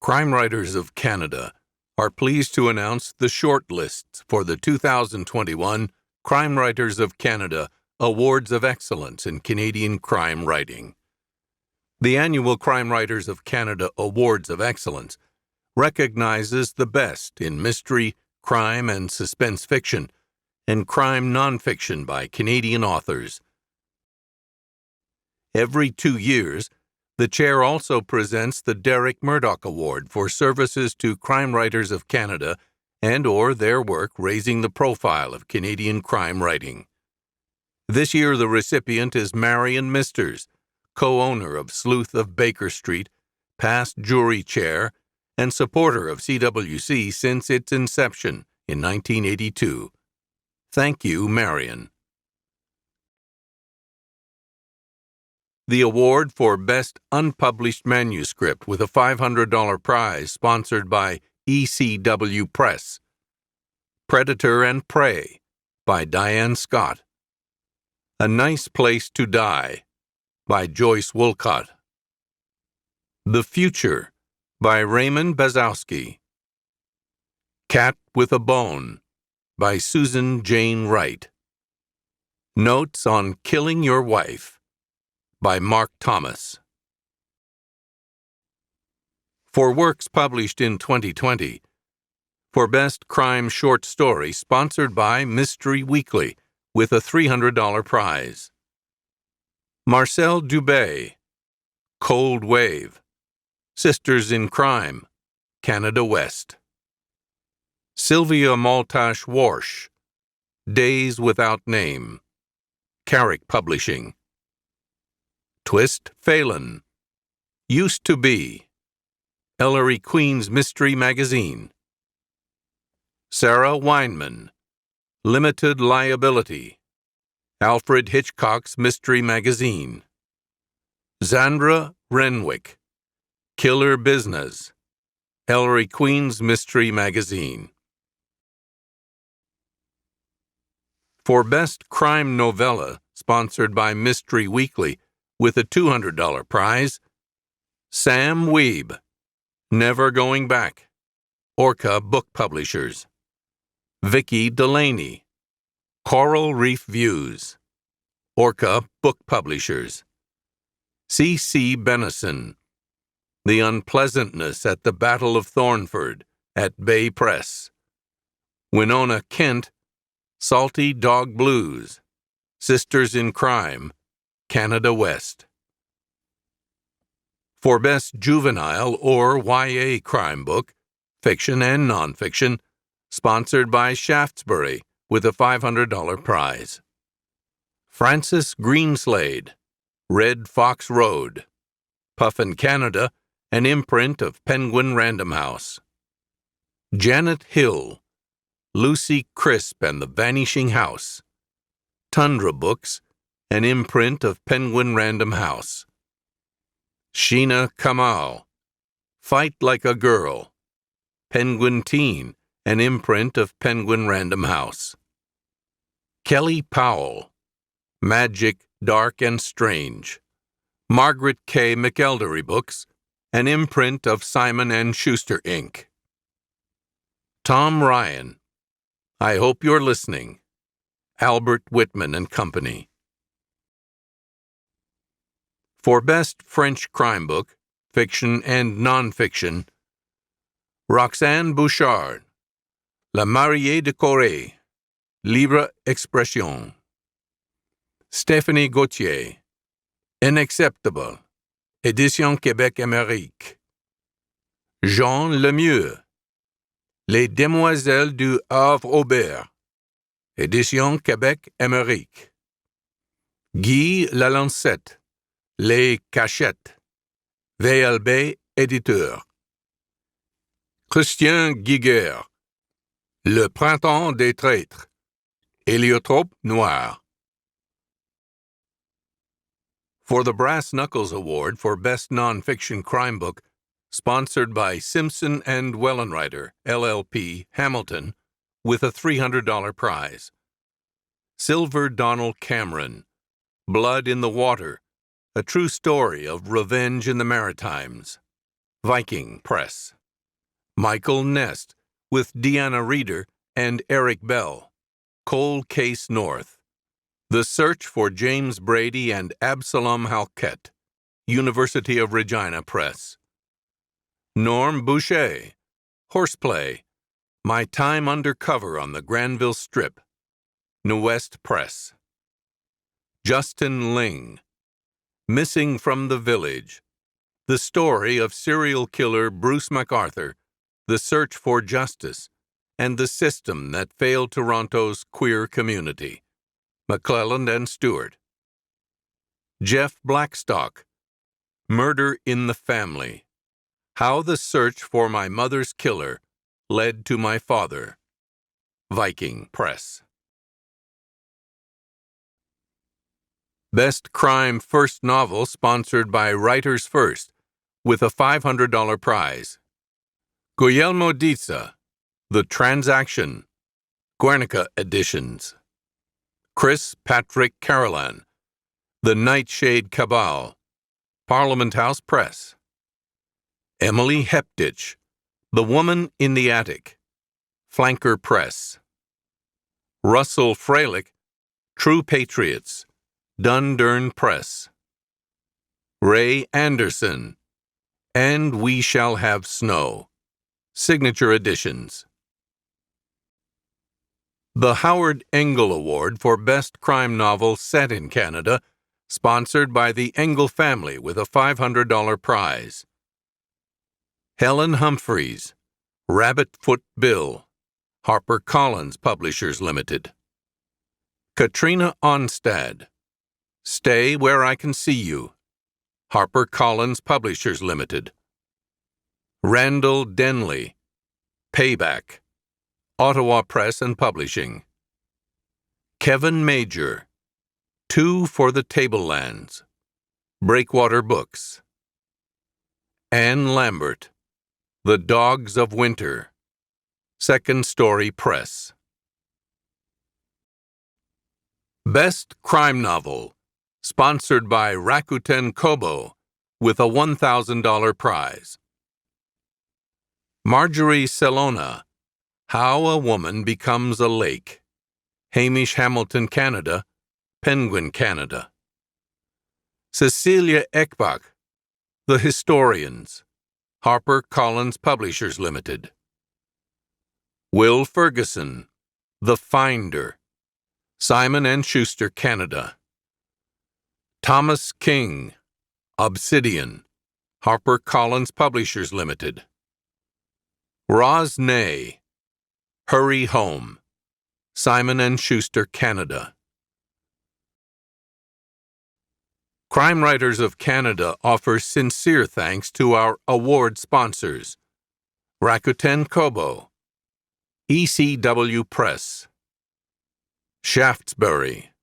Crime Writers of Canada are pleased to announce the Shortlists for the 2021 Crime Writers of Canada Awards of Excellence in Canadian Crime Writing. The annual Crime Writers of Canada Awards of Excellence recognizes the best in mystery, crime and suspense fiction, and crime nonfiction by Canadian authors. Every 2 years, the chair also presents the Derrick Murdoch Award for services to Crime Writers of Canada and/or their work raising the profile of Canadian crime writing. This year, the recipient is Marion Misters, co-owner of Sleuth of Baker Street, past jury chair, and supporter of CWC since its inception in 1982. Thank you, Marion. The award for Best Unpublished Manuscript with a $500 prize sponsored by ECW Press. Predator and Prey by Diane Scott. A Nice Place to Die by Joyce Wolcott. The Future by Raymond Bazowski. Cat with a Bone by Susan Jane Wright. Notes on Killing Your Wife by Mark Thomas. For works published in 2020, for Best Crime Short Story sponsored by Mystery Weekly with a $300 prize. Marcel Dubé, Cold Wave, Sisters in Crime, Canada West. Sylvia Maltash-Warsh, Days Without Name, Carrick Publishing. Twist Phelan, Used to Be, Ellery Queen's Mystery Magazine. Sarah Weinman, Limited Liability, Alfred Hitchcock's Mystery Magazine. Zandra Renwick, Killer Business, Ellery Queen's Mystery Magazine. For Best Crime Novella, sponsored by Mystery Weekly, with a $200 prize, Sam Weeb, Never Going Back, Orca Book Publishers. Vicky Delaney, Coral Reef Views, Orca Book Publishers. C.C. Benison, The Unpleasantness at the Battle of Thornford, at Bay Press. Winona Kent, Salty Dog Blues, Sisters in Crime, Canada West. For Best Juvenile or YA Crime Book, Fiction and Nonfiction, sponsored by Shaftesbury with a $500 prize. Francis Greenslade, Red Fox Road, Puffin Canada, an imprint of Penguin Random House. Janet Hill, Lucy Crisp and the Vanishing House, Tundra Books, an imprint of Penguin Random House. Sheena Kamal, Fight Like a Girl, Penguin Teen, an imprint of Penguin Random House. Kelly Powell, Magic, Dark and Strange, Margaret K. McElderry Books, an imprint of Simon & Schuster, Inc. Tom Ryan, I Hope You're Listening, Albert Whitman and Company. For Best French Crime Book, Fiction and Nonfiction, Roxane Bouchard, La Mariée de Corée, Libre Expression. Stéphanie Gauthier, Inacceptable, Édition Québec-Amérique. Jean Lemieux, Les Demoiselles du Havre-Aubert, Édition Québec-Amérique. Guy Lalancette, Les Cachettes, VLB Éditeur. Christian Guiguer, Le Printemps des Traîtres, Héliotrope Noir. For the Brass Knuckles Award for Best Nonfiction Crime Book, sponsored by Simpson and Wellenreiter, LLP, Hamilton, with a $300 prize. Silver Donald Cameron, Blood in the Water, a true story of revenge in the Maritimes. Viking Press. Michael Nest, with Deanna Reeder and Eric Bell. Cold Case North. The Search for James Brady and Absalom Halkett. University of Regina Press. Norm Boucher. Horseplay. My Time Under Cover on the Granville Strip. New West Press. Justin Ling. Missing from the Village. The story of serial killer Bruce MacArthur, the search for justice, and the system that failed Toronto's queer community. McClelland and Stewart. Jeff Blackstock. Murder in the Family. How the Search for My Mother's Killer Led to My Father. Viking Press. Best Crime First Novel sponsored by Writers First, with a $500 prize. Guillermo Diza, The Transaction. Guernica Editions. Chris Patrick Carolan, The Nightshade Cabal. Parliament House Press. Emily Heptich, The Woman in the Attic. Flanker Press. Russell Freilich, True Patriots. Dundurn Press. Ray Anderson, And We Shall Have Snow. Signature Editions. The Howard Engel Award for Best Crime Novel Set in Canada, sponsored by the Engel family with a $500 prize. Helen Humphreys, Rabbit Foot Bill. HarperCollins Publishers Limited. Katrina Onstad, Stay Where I Can See You. HarperCollins Publishers Limited. Randall Denley, Payback. Ottawa Press and Publishing. Kevin Major, Two for the Tablelands. Breakwater Books. Anne Lambert, The Dogs of Winter. Second Story Press. Best Crime Novel, sponsored by Rakuten Kobo, with a $1,000 prize. Marjorie Celona, How a Woman Becomes a Lake. Hamish Hamilton Canada, Penguin Canada. Cecilia Ekbach, The Historians. HarperCollins Publishers Limited. Will Ferguson, The Finder. Simon & Schuster Canada. Thomas King, Obsidian. HarperCollins Publishers Limited. Roz Ney, Hurry Home. Simon & Schuster Canada. Crime Writers of Canada offers sincere thanks to our award sponsors: Rakuten Kobo, ECW Press, Shaftesbury,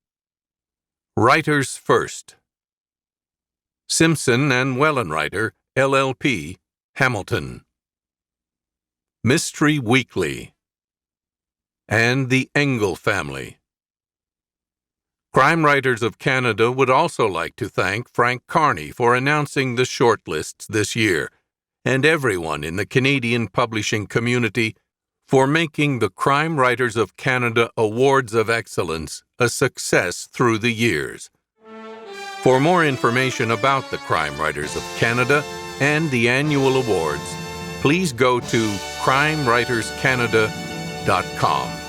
Writers First, Simpson and Wellenreiter, LLP, Hamilton, Mystery Weekly, and the Engel family. Crime Writers of Canada would also like to thank Frank Carney for announcing the Shortlists this year, and everyone in the Canadian publishing community for making the Crime Writers of Canada Awards of Excellence a success through the years. For more information about the Crime Writers of Canada and the annual awards, please go to crimewriterscanada.com.